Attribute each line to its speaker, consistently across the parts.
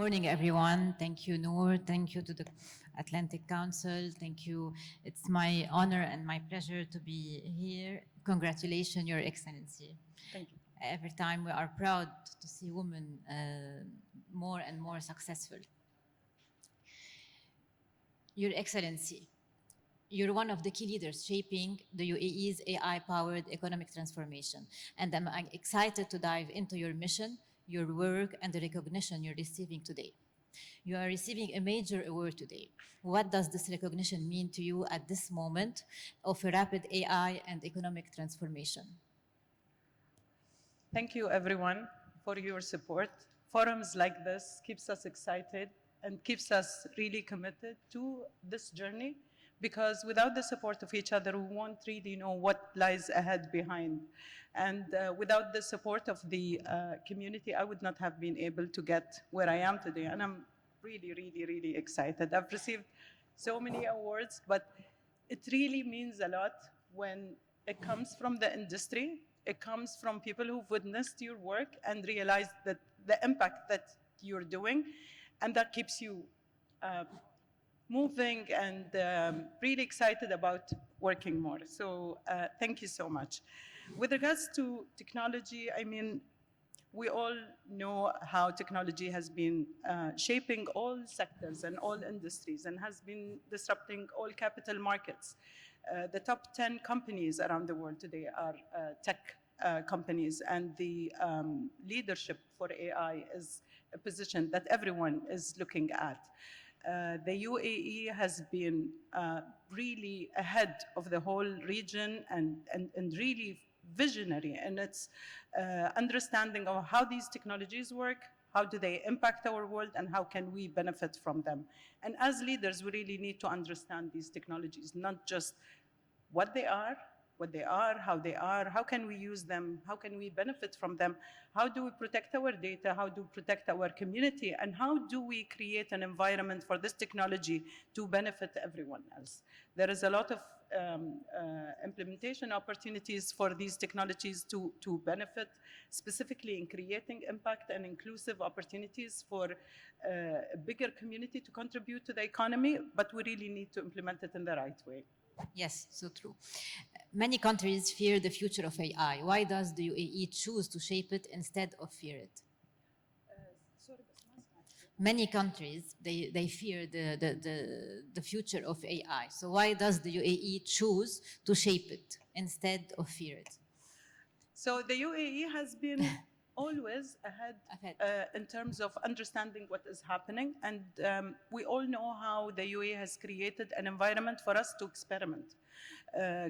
Speaker 1: morning, everyone. Thank you, Noor. Thank you to the Atlantic Council. Thank you. It's my honor and my pleasure to be here. Congratulations, Your Excellency.
Speaker 2: Thank you.
Speaker 1: Every time we are proud to see women more and more successful. Your Excellency, you're one of the key leaders shaping the UAE's AI-powered economic transformation. And I'm excited to dive into your mission, your work, and the recognition you're receiving today. You are receiving a major award today. What does this recognition mean to you at this moment of a rapid AI and economic transformation?
Speaker 2: Thank you, everyone, for your support. Forums like this keeps us excited and keeps us really committed to this journey, because without the support of each other, we won't really know what lies ahead behind. And without the support of the community, I would not have been able to get where I am today. And I'm really, really, really excited. I've received so many awards, but it really means a lot when it comes from the industry. It comes from people who've witnessed your work and realized that the impact that you're doing, and that keeps you moving and really excited about working more. So thank you so much. With regards to technology, I mean, we all know how technology has been shaping all sectors and all industries and has been disrupting all capital markets. The top 10 companies around the world today are tech companies, and the leadership for AI is a position that everyone is looking at. The UAE has been really ahead of the whole region and really visionary in its understanding of how these technologies work, how do they impact our world, and how can we benefit from them. And as leaders, we really need to understand these technologies, not just what they are, how can we use them, how can we benefit from them, how do we protect our data, how do we protect our community, and how do we create an environment for this technology to benefit everyone else. There is a lot of implementation opportunities for these technologies to benefit, specifically in creating impact and inclusive opportunities for a bigger community to contribute to the economy, but we really need to implement it in the right way.
Speaker 1: Yes, so true. Many countries fear the future of AI. Why does the UAE choose to shape it instead of fear it? Many countries, they fear the future of AI. So why does the UAE choose to shape it instead of fear it?
Speaker 2: So the UAE has been always ahead in terms of understanding what is happening. And we all know how the UAE has created an environment for us to experiment.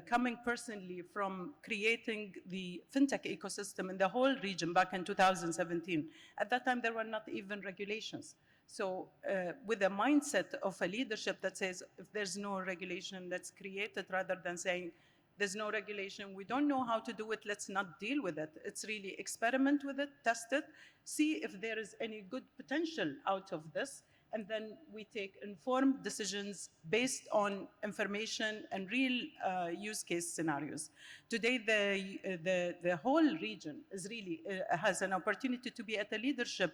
Speaker 2: Coming personally from creating the fintech ecosystem in the whole region back in 2017, at that time there were not even regulations. So with a mindset of a leadership that says, if there's no regulation, let's create it, rather than saying, there's no regulation, we don't know how to do it, let's not deal with it. It's really experiment with it, test it, see if there is any good potential out of this, and then we take informed decisions based on information and real use case scenarios. Today, the whole region is really has an opportunity to be at a leadership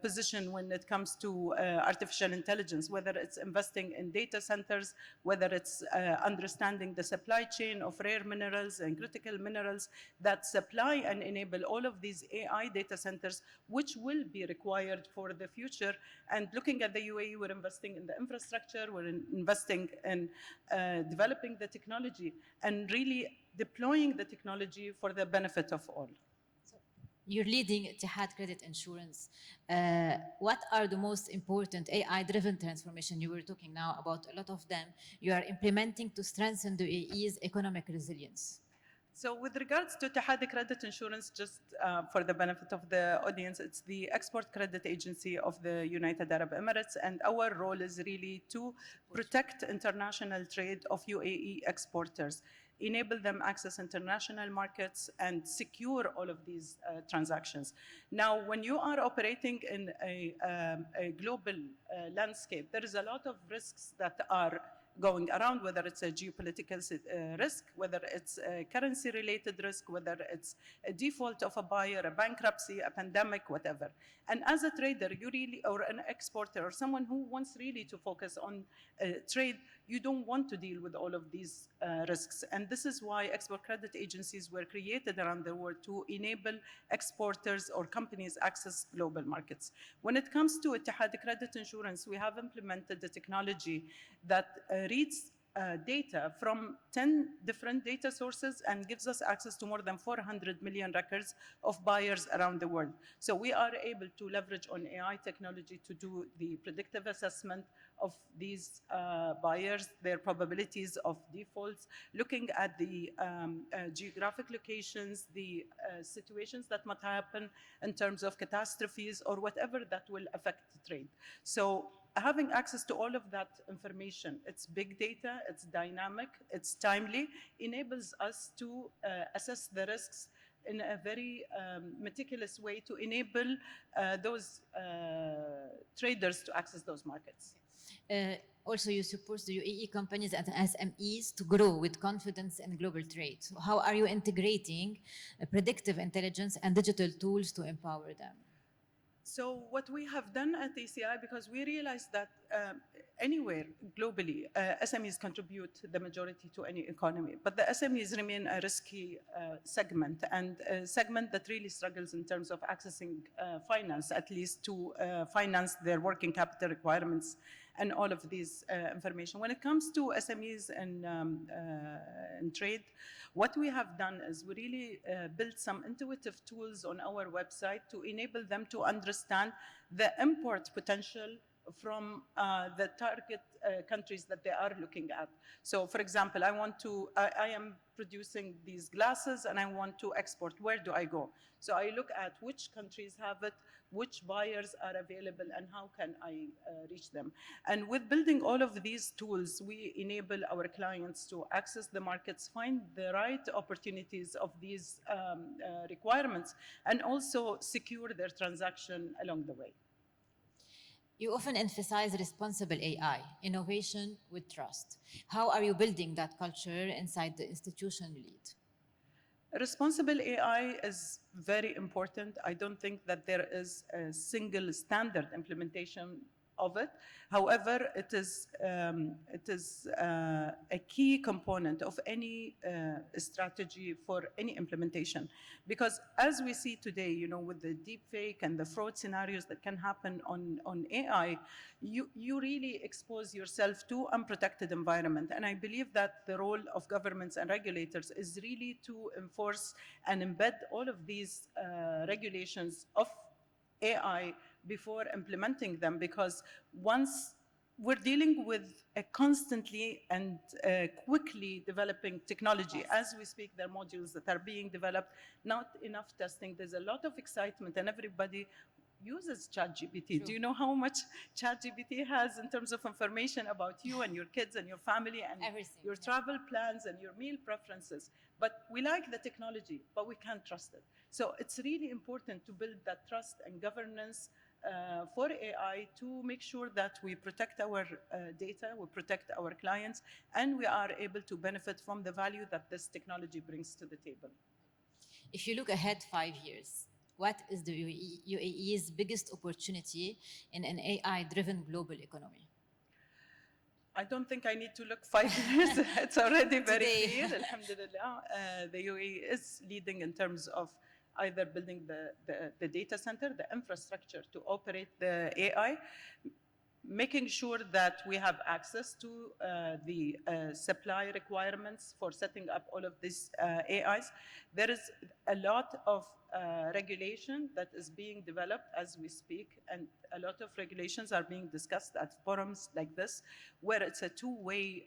Speaker 2: position when it comes to artificial intelligence, whether it's investing in data centers, whether it's understanding the supply chain of rare minerals and critical minerals that supply and enable all of these AI data centers, which will be required for the future. And looking at the UAE, we're investing in the infrastructure, we're investing in developing the technology and really deploying the technology for the benefit of all.
Speaker 1: You're leading HE Credit Insurance. What are the most important AI-driven transformation? You were talking now about a lot of them you are implementing to strengthen the UAE's economic resilience.
Speaker 2: So with regards to HE Credit Insurance, just for the benefit of the audience, it's the export credit agency of the United Arab Emirates, and our role is really to protect international trade of UAE exporters, enable them access international markets, and secure all of these transactions. Now, when you are operating in a global landscape, there is a lot of risks that are going around, whether it's a geopolitical risk, whether it's a currency-related risk, whether it's a default of a buyer, a bankruptcy, a pandemic, whatever. And as a trader, you really, or an exporter, or someone who wants really to focus on trade, you don't want to deal with all of these risks. And this is why export credit agencies were created around the world to enable exporters or companies access global markets. When it comes to Etihad Credit Insurance, we have implemented the technology that reads data from 10 different data sources and gives us access to more than 400 million records of buyers around the world. So we are able to leverage on AI technology to do the predictive assessment of these buyers, their probabilities of defaults, looking at the geographic locations, the situations that might happen in terms of catastrophes or whatever that will affect the trade. So having access to all of that information, it's big data, it's dynamic, it's timely, enables us to assess the risks in a very meticulous way to enable those traders to access those markets.
Speaker 1: Also, you support the UAE companies and SMEs to grow with confidence in global trade. So how are you integrating predictive intelligence and digital tools to empower them?
Speaker 2: So what we have done at ACI, because we realized that anywhere globally, SMEs contribute the majority to any economy, but the SMEs remain a risky segment, and a segment that really struggles in terms of accessing finance, at least to finance their working capital requirements and all of these information. When it comes to SMEs and trade, what we have done is we really built some intuitive tools on our website to enable them to understand the import potential from the target countries that they are looking at. So for example, I am producing these glasses and I want to export. Where do I go? So I look at which countries have it, which buyers are available, and how can I reach them. And with building all of these tools, we enable our clients to access the markets, find the right opportunities of these requirements, and also secure their transaction along the way.
Speaker 1: You often emphasize responsible AI, innovation with trust. How are you building that culture inside the institution you lead?
Speaker 2: Responsible AI is very important. I don't think that there is a single standard implementation of it. However, it is a key component of any strategy for any implementation. Because as we see today, with the deepfake and the fraud scenarios that can happen on AI, you really expose yourself to unprotected environment. And I believe that the role of governments and regulators is really to enforce and embed all of these regulations of AI before implementing them, because once we're dealing with a constantly and quickly developing technology. As we speak, there are modules that are being developed, not enough testing. There's a lot of excitement and everybody uses ChatGPT.
Speaker 1: True.
Speaker 2: Do you know how much ChatGPT has in terms of information about you and your kids and your family and
Speaker 1: Everything,
Speaker 2: your
Speaker 1: yeah.
Speaker 2: travel plans and your meal preferences? But we like the technology, but we can't trust it. So it's really important to build that trust and governance for AI to make sure that we protect our data, we protect our clients, and we are able to benefit from the value that this technology brings to the table.
Speaker 1: If you look ahead 5 years, what is the UAE's biggest opportunity in an AI-driven global economy?
Speaker 2: I don't think I need to look 5 years. It's already very
Speaker 1: Today.
Speaker 2: clear, alhamdulillah. The UAE is leading in terms of either building the data center, the infrastructure to operate the AI, making sure that we have access to the supply requirements for setting up all of these AIs. There is a lot of regulation that is being developed as we speak, and a lot of regulations are being discussed at forums like this, where it's a two-way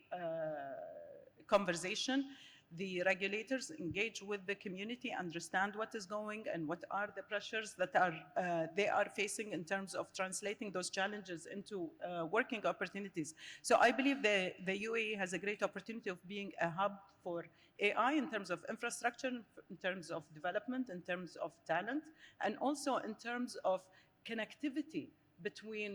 Speaker 2: conversation. The regulators engage with the community, understand what is going and what are the pressures that they are facing in terms of translating those challenges into working opportunities. So I believe the UAE has a great opportunity of being a hub for AI in terms of infrastructure, in terms of development, in terms of talent, and also in terms of connectivity between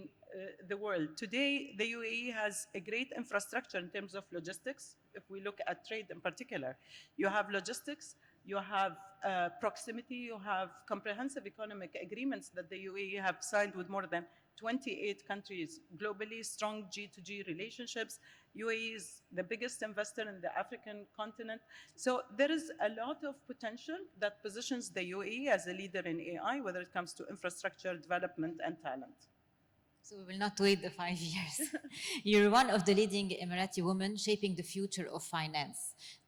Speaker 2: the world. Today, the UAE has a great infrastructure in terms of logistics. If we look at trade in particular, you have logistics, you have proximity, you have comprehensive economic agreements that the UAE have signed with more than 28 countries globally, strong G2G relationships. UAE is the biggest investor in the African continent. So there is a lot of potential that positions the UAE as a leader in AI, whether it comes to infrastructure, development, and talent.
Speaker 1: So we will not wait the 5 years. You're one of the leading Emirati women shaping the future of finance,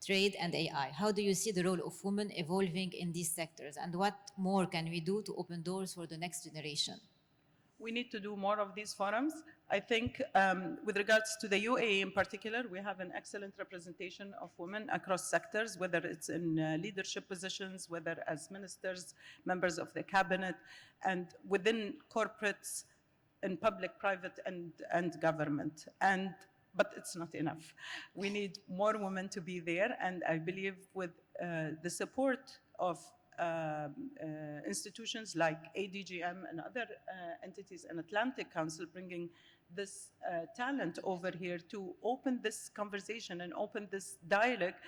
Speaker 1: trade, and AI. How do you see the role of women evolving in these sectors? And what more can we do to open doors for the next generation?
Speaker 2: We need to do more of these forums. I think with regards to the UAE in particular, we have an excellent representation of women across sectors, whether it's in leadership positions, whether as ministers, members of the cabinet, and within corporates, in public, private, and government. But it's not enough. We need more women to be there, and I believe with the support of institutions like ADGM and other entities and Atlantic Council bringing this talent over here to open this conversation and open this dialogue,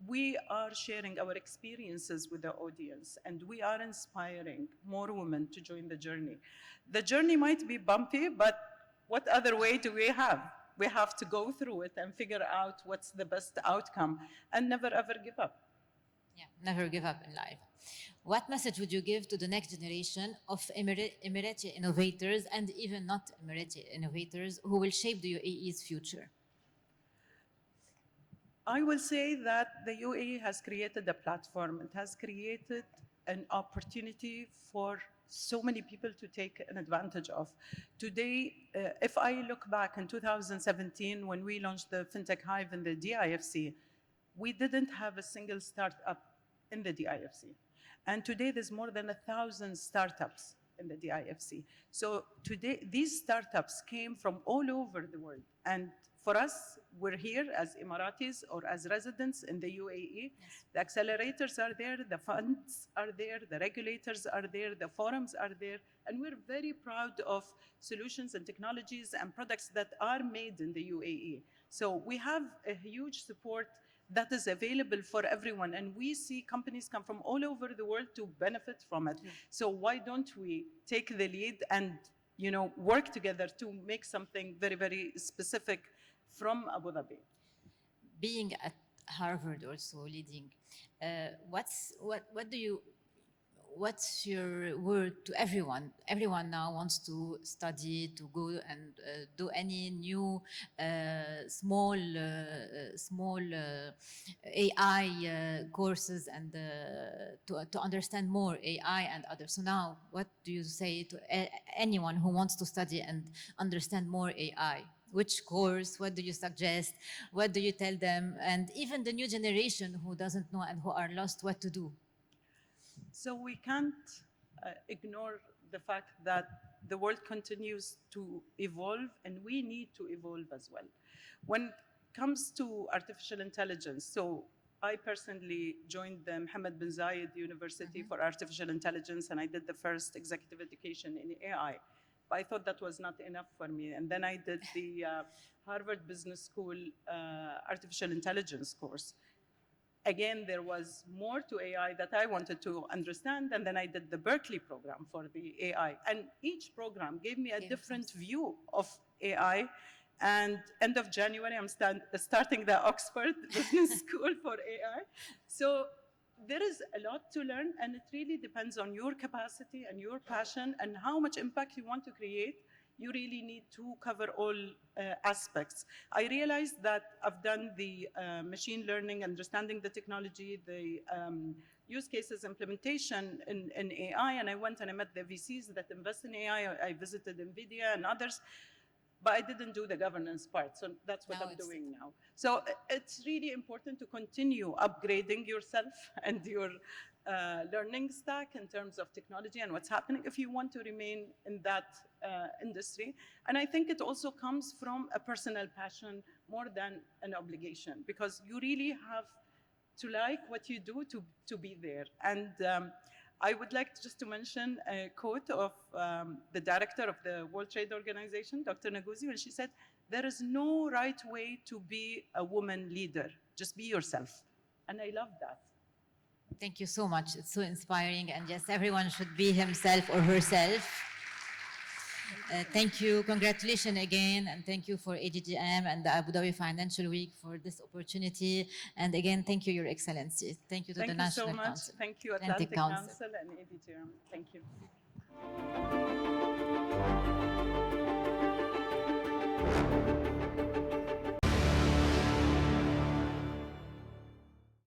Speaker 2: we are sharing our experiences with the audience, and we are inspiring more women to join the journey. The journey might be bumpy, but what other way do we have? We have to go through it and figure out what's the best outcome and never ever give up.
Speaker 1: Yeah, never give up in life. What message would you give to the next generation of Emirati innovators and even not Emirati innovators who will shape the UAE's future?
Speaker 2: I will say that the UAE has created a platform. It has created an opportunity for so many people to take an advantage of. Today, if I look back in 2017 when we launched the FinTech Hive in the DIFC, we didn't have a single startup in the DIFC. And today there's more than 1,000 startups in the DIFC. So today, these startups came from all over the world. And for us, we're here as Emiratis or as residents in the UAE. Yes. The accelerators are there, the funds are there, the regulators are there, the forums are there, and we're very proud of solutions and technologies and products that are made in the UAE. So we have a huge support that is available for everyone, and we see companies come from all over the world to benefit from it. Yeah. So why don't we take the lead and work together to make something very, very specific from Abu Dhabi?
Speaker 1: Being at Harvard also leading, what's your word to everyone? Everyone now wants to study, to go and do any new small AI courses and to understand more AI and others. So now, what do you say to anyone who wants to study and understand more AI? Which course? What do you suggest? What do you tell them? And even the new generation who doesn't know and who are lost, what to do?
Speaker 2: So we can't ignore the fact that the world continues to evolve, and we need to evolve as well. When it comes to artificial intelligence, so I personally joined the Mohammed bin Zayed University for Artificial Intelligence, and I did the first executive education in AI. But I thought that was not enough for me. And then I did the Harvard Business School Artificial Intelligence course. Again, there was more to AI that I wanted to understand, and then I did the Berkeley program for the AI. And each program gave me a different view of AI. And end of January, I'm starting the Oxford Business School for AI. So there is a lot to learn, and it really depends on your capacity and your passion and how much impact you want to create. You really need to cover all aspects. I realized that I've done the machine learning, understanding the technology, the use cases implementation in AI, and I went and I met the VCs that invest in AI. I visited NVIDIA and others, but I didn't do the governance part, so that's what I'm doing now. So it's really important to continue upgrading yourself and your learning stack in terms of technology and what's happening if you want to remain in that industry. And I think it also comes from a personal passion more than an obligation, because you really have to like what you do to be there. And I would like just to mention a quote of the director of the World Trade Organization, Dr. Nagusi, when she said, "There is no right way to be a woman leader. Just be yourself." And I love that.
Speaker 1: Thank you so much. It's so inspiring. And yes, everyone should be himself or herself. Thank you. Congratulations again. And thank you for AGGM and the Abu Dhabi Financial Week for this opportunity. And again, thank you, Your Excellency. Thank you to
Speaker 2: Thank
Speaker 1: the
Speaker 2: you so
Speaker 1: National
Speaker 2: much.
Speaker 1: Council.
Speaker 2: Thank you,
Speaker 1: Atlantic
Speaker 2: Atlantic
Speaker 1: Council.
Speaker 2: Council and ADGM. Thank you.